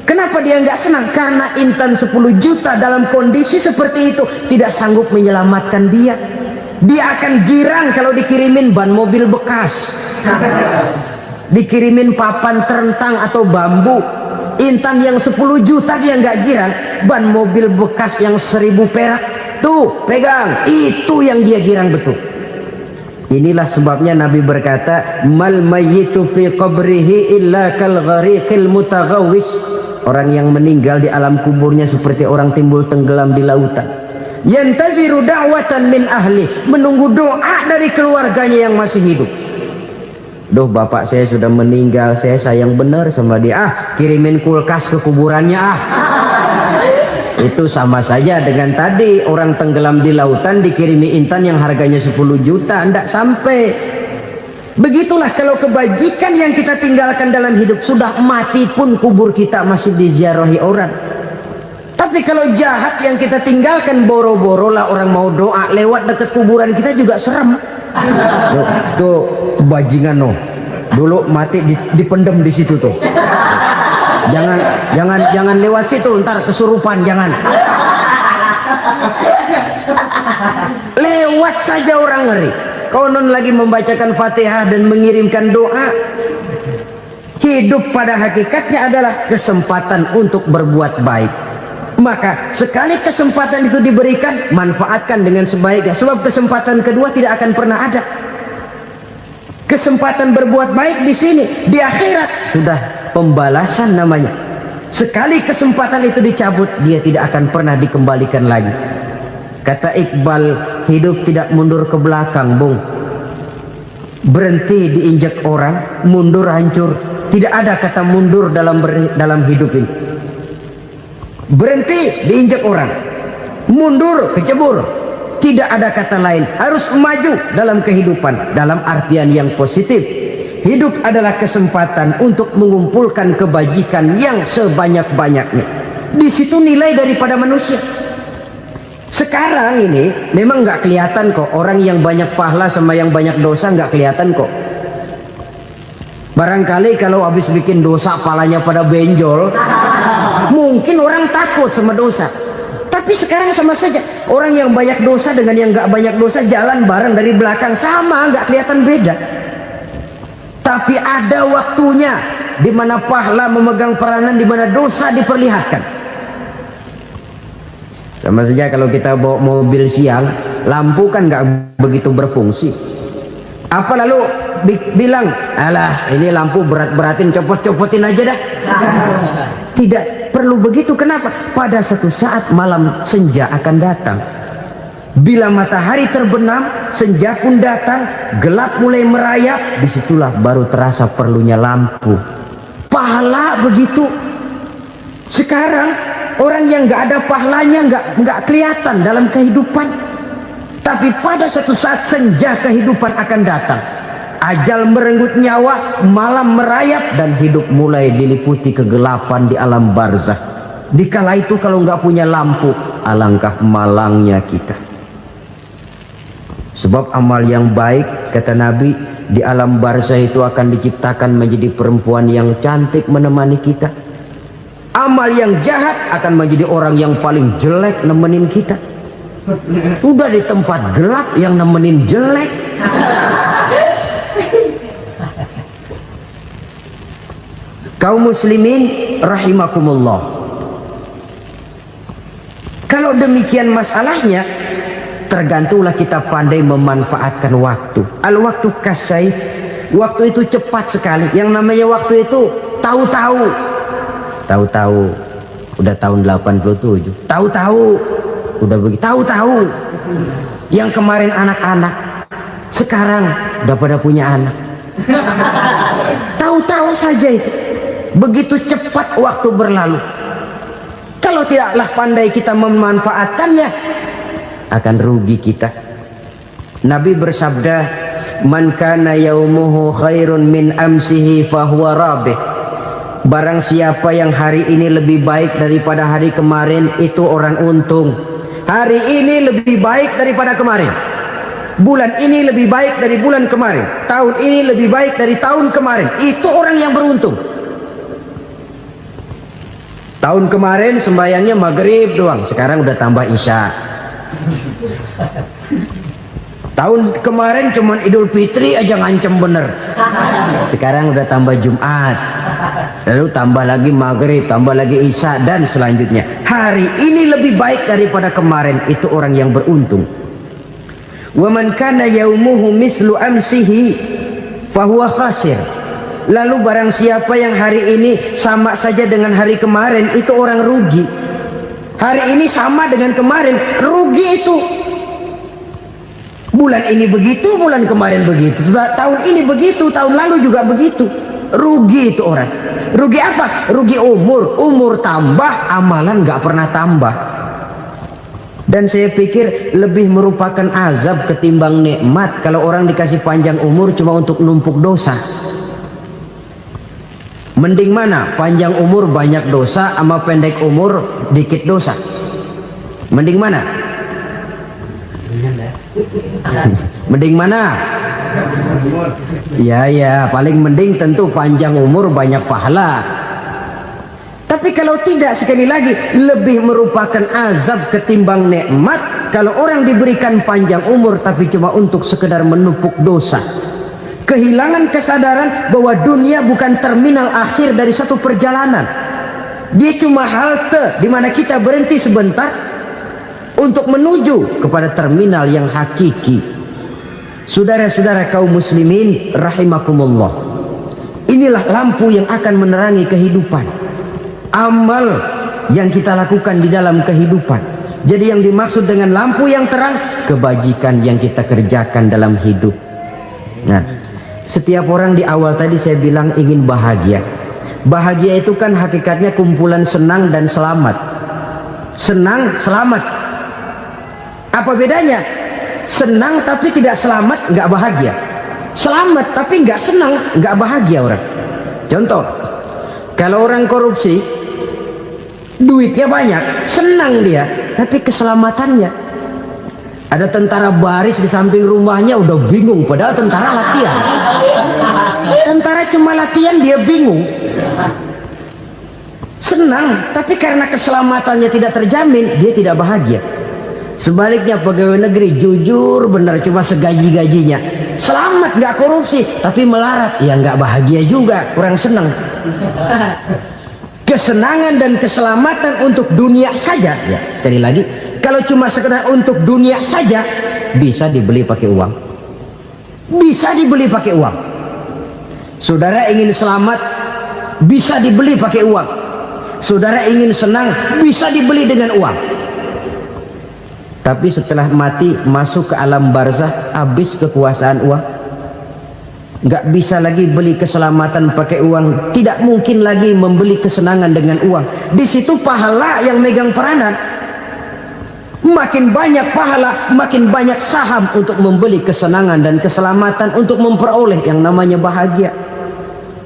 Kenapa dia nggak senang? Karena intan 10 juta dalam kondisi seperti itu tidak sanggup menyelamatkan dia. Dia akan girang kalau dikirimin ban mobil bekas, dikirimin papan terentang atau bambu. Intan yang 10 juta dia nggak girang. Ban mobil bekas yang 1000 perak, tuh pegang, itu yang dia girang betul. Inilah sebabnya Nabi berkata, mal mayyitu fi qabrihi illa kal ghariqil mutaghawwis. Orang yang meninggal di alam kuburnya seperti orang timbul tenggelam di lautan. Yantaziru da'watan min ahli, menunggu doa dari keluarganya yang masih hidup. Duh, bapak saya sudah meninggal, saya sayang benar sama dia. Kirimin kulkas ke kuburannya Itu sama saja dengan tadi orang tenggelam di lautan dikirimi intan yang harganya 10 juta, tidak sampai. Begitulah kalau kebajikan yang kita tinggalkan dalam hidup, sudah mati pun kubur kita masih diziarahi orang. Tapi kalau jahat yang kita tinggalkan, boro-boro lah orang mau doa lewat dekat kuburan kita juga serem. Tuh bajingan no, dulu mati dipendem di situ tuh. Jangan lewat situ, ntar kesurupan, jangan. Lewat saja orang ngeri. Konon lagi membacakan Fatihah dan mengirimkan doa. Hidup pada hakikatnya adalah kesempatan untuk berbuat baik. Maka sekali kesempatan itu diberikan, manfaatkan dengan sebaiknya. Sebab kesempatan kedua tidak akan pernah ada. Kesempatan berbuat baik di sini, di akhirat sudah pembalasan namanya. Sekali kesempatan itu dicabut, dia tidak akan pernah dikembalikan lagi. Kata Iqbal, hidup tidak mundur ke belakang, Bung. Berhenti diinjak orang, mundur hancur. Tidak ada kata mundur dalam hidup ini. Berhenti diinjak orang, mundur kecebur. Tidak ada kata lain. Harus maju dalam kehidupan, dalam artian yang positif. Hidup adalah kesempatan untuk mengumpulkan kebajikan yang sebanyak-banyaknya. Di situ nilai daripada manusia. Sekarang ini memang nggak kelihatan kok, orang yang banyak pahala sama yang banyak dosa nggak kelihatan kok. Barangkali kalau habis bikin dosa palanya pada benjol, mungkin orang takut sama dosa. Tapi sekarang sama saja, orang yang banyak dosa dengan yang nggak banyak dosa jalan bareng dari belakang, sama, nggak kelihatan beda. Tapi ada waktunya di mana pahala memegang peranan, di mana dosa diperlihatkan. Sama saja kalau kita bawa mobil siang, lampu kan nggak begitu berfungsi. Apa lalu bilang, alah ini lampu berat-beratin, copot-copotin aja dah. Tidak perlu begitu. Kenapa? Pada satu saat malam senja akan datang. Bila matahari terbenam, senja pun datang, gelap mulai merayap, disitulah baru terasa perlunya lampu. Pahala begitu. Sekarang orang yang nggak ada pahalanya nggak kelihatan dalam kehidupan. Tapi pada satu saat senja kehidupan akan datang. Ajal merenggut nyawa, malam merayap, dan hidup mulai diliputi kegelapan di alam barzah. Dikala itu kalau nggak punya lampu, alangkah malangnya kita. Sebab amal yang baik, kata Nabi, di alam barzah itu akan diciptakan menjadi perempuan yang cantik menemani kita. Amal yang jahat akan menjadi orang yang paling jelek nemenin kita. Sudah di tempat gelap yang nemenin jelek. Kaum muslimin rahimakumullah. Kalau demikian masalahnya, tergantunglah kita pandai memanfaatkan waktu. Al-waktu kasayf, waktu itu cepat sekali. Yang namanya waktu itu tahu-tahu. Tahu-tahu udah tahun 87. Tahu-tahu udah begitu. Tahu-tahu yang kemarin anak-anak, sekarang udah pada punya anak. Tahu-tahu saja itu. Begitu cepat waktu berlalu. Kalau tidaklah pandai kita memanfaatkannya, akan rugi kita. Nabi bersabda, man kana yaumuhu khairun min amsihi fahuwa rabih. Barang siapa yang hari ini lebih baik daripada hari kemarin, itu orang untung. Hari ini lebih baik daripada kemarin. Bulan ini lebih baik dari bulan kemarin. Tahun ini lebih baik dari tahun kemarin. Itu orang yang beruntung. Tahun kemarin sembayangnya maghrib doang, sekarang udah tambah isya. Tahun kemarin cuman Idul Fitri aja ngancem bener, sekarang udah tambah Jumat, lalu tambah lagi maghrib, tambah lagi isya, dan selanjutnya. Hari ini lebih baik daripada kemarin. Itu orang yang beruntung. Wa man kana yaumuhu mithlu amsihi fahuwa khasir. Lalu barang siapa yang hari ini sama saja dengan hari kemarin, itu orang rugi. Hari ini sama dengan kemarin, rugi itu. Bulan ini begitu, bulan kemarin begitu, tahun ini begitu, tahun lalu juga begitu. Rugi itu orang. Rugi apa? Rugi umur. Umur tambah, amalan gak pernah tambah. Dan saya pikir lebih merupakan azab ketimbang nikmat kalau orang dikasih panjang umur cuma untuk numpuk dosa. Mending mana? Panjang umur banyak dosa sama pendek umur dikit dosa? Mending mana? Mending mana? Ya, paling mending tentu panjang umur banyak pahala. Tapi kalau tidak, sekali lagi, lebih merupakan azab ketimbang nikmat kalau orang diberikan panjang umur tapi cuma untuk sekedar menumpuk dosa. Kehilangan kesadaran bahwa dunia bukan terminal akhir dari satu perjalanan. Dia cuma halte di mana kita berhenti sebentar untuk menuju kepada terminal yang hakiki. Saudara-saudara kaum muslimin rahimakumullah, inilah lampu yang akan menerangi kehidupan. Amal yang kita lakukan di dalam kehidupan. Jadi yang dimaksud dengan lampu yang terang, kebajikan yang kita kerjakan dalam hidup. Nah, setiap orang di awal tadi saya bilang ingin bahagia. Bahagia itu kan hakikatnya kumpulan senang dan selamat. Senang, selamat. Apa bedanya? Senang tapi tidak selamat, nggak bahagia. Selamat tapi nggak senang, nggak bahagia orang. Contoh, kalau orang korupsi, duitnya banyak, senang dia, tapi keselamatannya. Ada tentara baris di samping rumahnya udah bingung, padahal tentara latihan. Tentara cuma latihan, dia bingung. Senang, tapi karena keselamatannya tidak terjamin, dia tidak bahagia. Sebaliknya pegawai negeri jujur benar, cuma segaji-gajinya, selamat, nggak korupsi, tapi melarat, ya nggak bahagia juga, kurang senang. Kesenangan dan keselamatan untuk dunia saja, ya sekali lagi, kalau cuma sekedar untuk dunia saja, bisa dibeli pakai uang. Bisa dibeli pakai uang. Saudara ingin selamat, bisa dibeli pakai uang. Saudara ingin senang, bisa dibeli dengan uang. Tapi setelah mati, masuk ke alam barzah, habis kekuasaan uang. Nggak bisa lagi beli keselamatan pakai uang. Tidak mungkin lagi membeli kesenangan dengan uang. Di situ pahala yang megang peranan. Makin banyak pahala, makin banyak saham untuk membeli kesenangan dan keselamatan, untuk memperoleh yang namanya bahagia.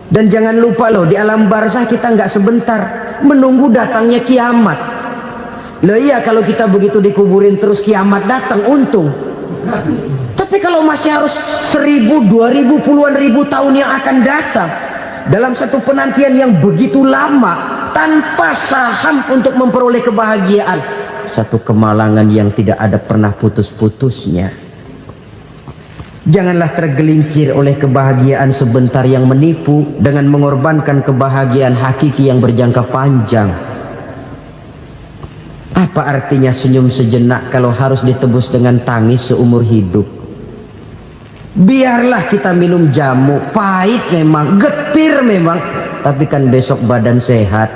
Dan jangan lupa loh, di alam barzah kita nggak sebentar, menunggu datangnya kiamat. Loh iya, kalau kita begitu dikuburin terus kiamat datang, untung. Tapi kalau masih harus 1000, 2000, puluhan ribu tahun yang akan datang, dalam satu penantian yang begitu lama, tanpa saham untuk memperoleh kebahagiaan, satu kemalangan yang tidak ada pernah putus-putusnya. Janganlah tergelincir oleh kebahagiaan sebentar yang menipu dengan mengorbankan kebahagiaan hakiki yang berjangka panjang. Apa artinya senyum sejenak kalau harus ditebus dengan tangis seumur hidup? Biarlah kita minum jamu, pahit memang, getir memang, tapi kan besok badan sehat.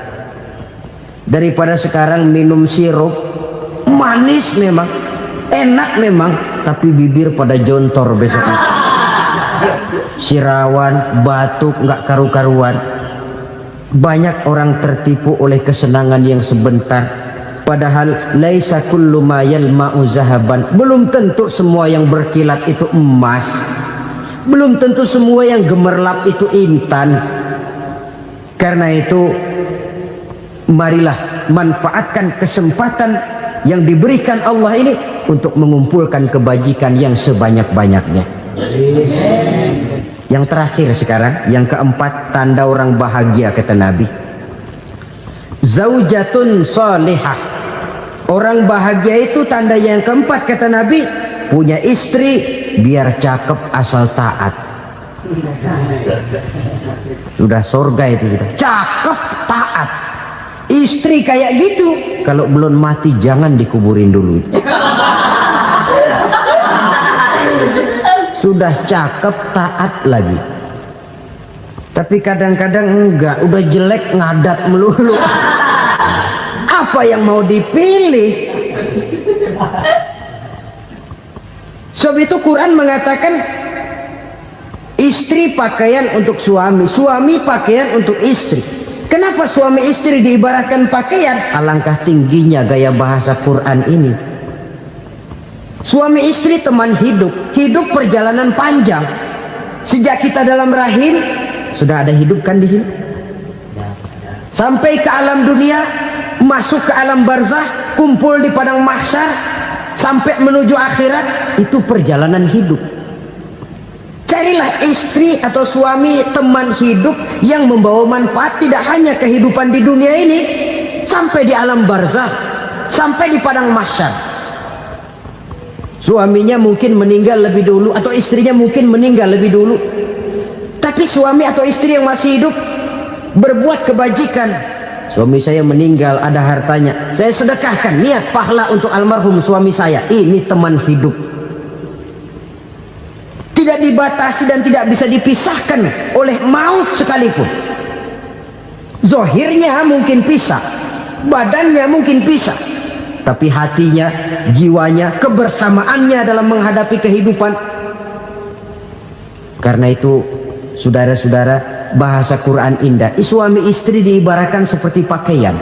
Daripada sekarang minum sirup, manis memang, enak memang, tapi bibir pada jontor besoknya. Sirawan, batuk, nggak karu-karuan. Banyak orang tertipu oleh kesenangan yang sebentar. Padahal laisa kullu ma yalma'u zahaban. Belum tentu semua yang berkilat itu emas. Belum tentu semua yang gemerlap itu intan. Karena itu, marilah manfaatkan kesempatan yang diberikan Allah ini untuk mengumpulkan kebajikan yang sebanyak-banyaknya. Yang terakhir sekarang, yang keempat, tanda orang bahagia kata Nabi. Zaujatun salihah. Orang bahagia itu tanda yang keempat kata Nabi, punya istri biar cakep asal taat. Sudah surga itu sudah. Cakep taat. Istri kayak gitu, kalau belum mati jangan dikuburin dulu. Sudah cakep taat lagi. Tapi kadang-kadang enggak, udah jelek ngadat melulu. Apa yang mau dipilih? Sebab itu Quran mengatakan istri pakaian untuk suami, suami pakaian untuk istri. Kenapa suami istri diibaratkan pakaian? Alangkah tingginya gaya bahasa Quran ini. Suami istri teman hidup, hidup perjalanan panjang. Sejak kita dalam rahim sudah ada hidup kan di sini. Sampai ke alam dunia, masuk ke alam barzah, kumpul di padang mahsyar, sampai menuju akhirat, itu perjalanan hidup. Carilah istri atau suami teman hidup yang membawa manfaat tidak hanya kehidupan di dunia ini, sampai di alam barzah, sampai di padang mahsyar. Suaminya mungkin meninggal lebih dulu atau istrinya mungkin meninggal lebih dulu, tapi suami atau istri yang masih hidup berbuat kebajikan. Suami saya meninggal, ada hartanya, saya sedekahkan, niat pahala untuk almarhum suami saya. Ini teman hidup, tidak dibatasi dan tidak bisa dipisahkan oleh maut sekalipun. Zohirnya mungkin pisah, badannya mungkin pisah, tapi hatinya, jiwanya, kebersamaannya dalam menghadapi kehidupan. Karena itu saudara-saudara, bahasa Quran indah. Suami istri diibaratkan seperti pakaian.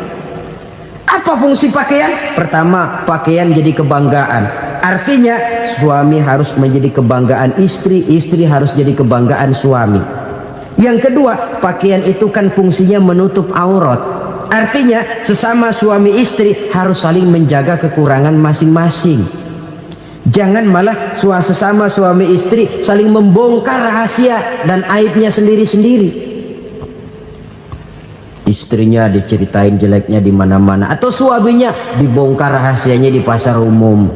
Apa fungsi pakaian? Pertama, pakaian jadi kebanggaan. Artinya suami harus menjadi kebanggaan istri, istri harus jadi kebanggaan suami. Yang kedua, pakaian itu kan fungsinya menutup aurat. Artinya sesama suami istri harus saling menjaga kekurangan masing-masing. Jangan malah sesama suami istri saling membongkar rahasia dan aibnya sendiri-sendiri. Istrinya diceritain jeleknya di mana-mana, atau suaminya dibongkar rahasianya di pasar umum.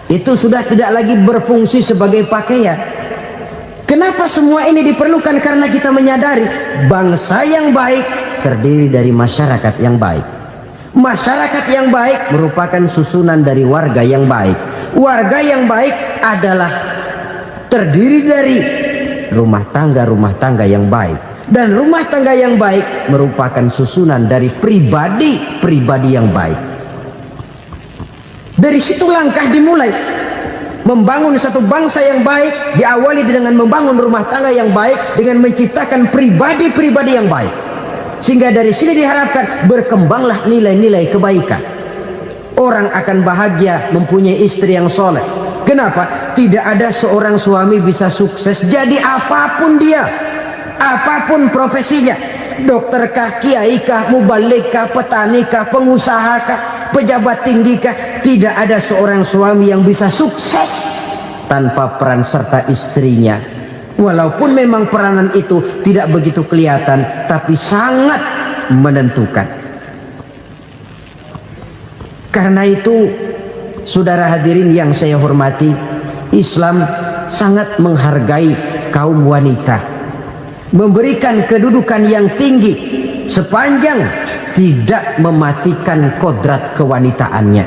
Itu sudah tidak lagi berfungsi sebagai pakaian. Kenapa semua ini diperlukan? Karena kita menyadari bangsa yang baik terdiri dari masyarakat yang baik. Masyarakat yang baik merupakan susunan dari warga yang baik. Warga yang baik adalah terdiri dari rumah tangga yang baik. Dan rumah tangga yang baik merupakan susunan dari pribadi yang baik. Dari situ langkah dimulai. Membangun satu bangsa yang baik diawali dengan membangun rumah tangga yang baik, dengan menciptakan pribadi-pribadi yang baik. Sehingga dari sini diharapkan berkembanglah nilai-nilai kebaikan. Orang akan bahagia mempunyai istri yang soleh. Kenapa? Tidak ada seorang suami bisa sukses jadi apapun dia, apapun profesinya. Dokterkah, kiaikah, mubalikah, petanikah, pengusahakah, pejabat tinggikah. Tidak ada seorang suami yang bisa sukses tanpa peran serta istrinya. Walaupun memang peranan itu tidak begitu kelihatan, tapi sangat menentukan. Karena itu, saudara hadirin yang saya hormati, Islam sangat menghargai kaum wanita, memberikan kedudukan yang tinggi sepanjang tidak mematikan kodrat kewanitaannya.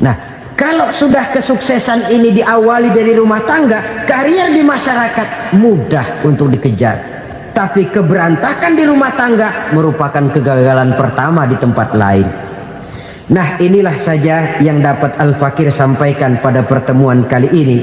Nah, kalau sudah kesuksesan ini diawali dari rumah tangga, karier di masyarakat mudah untuk dikejar. Tapi keberantakan di rumah tangga merupakan kegagalan pertama di tempat lain. Nah, inilah saja yang dapat Al-Fakir sampaikan pada pertemuan kali ini.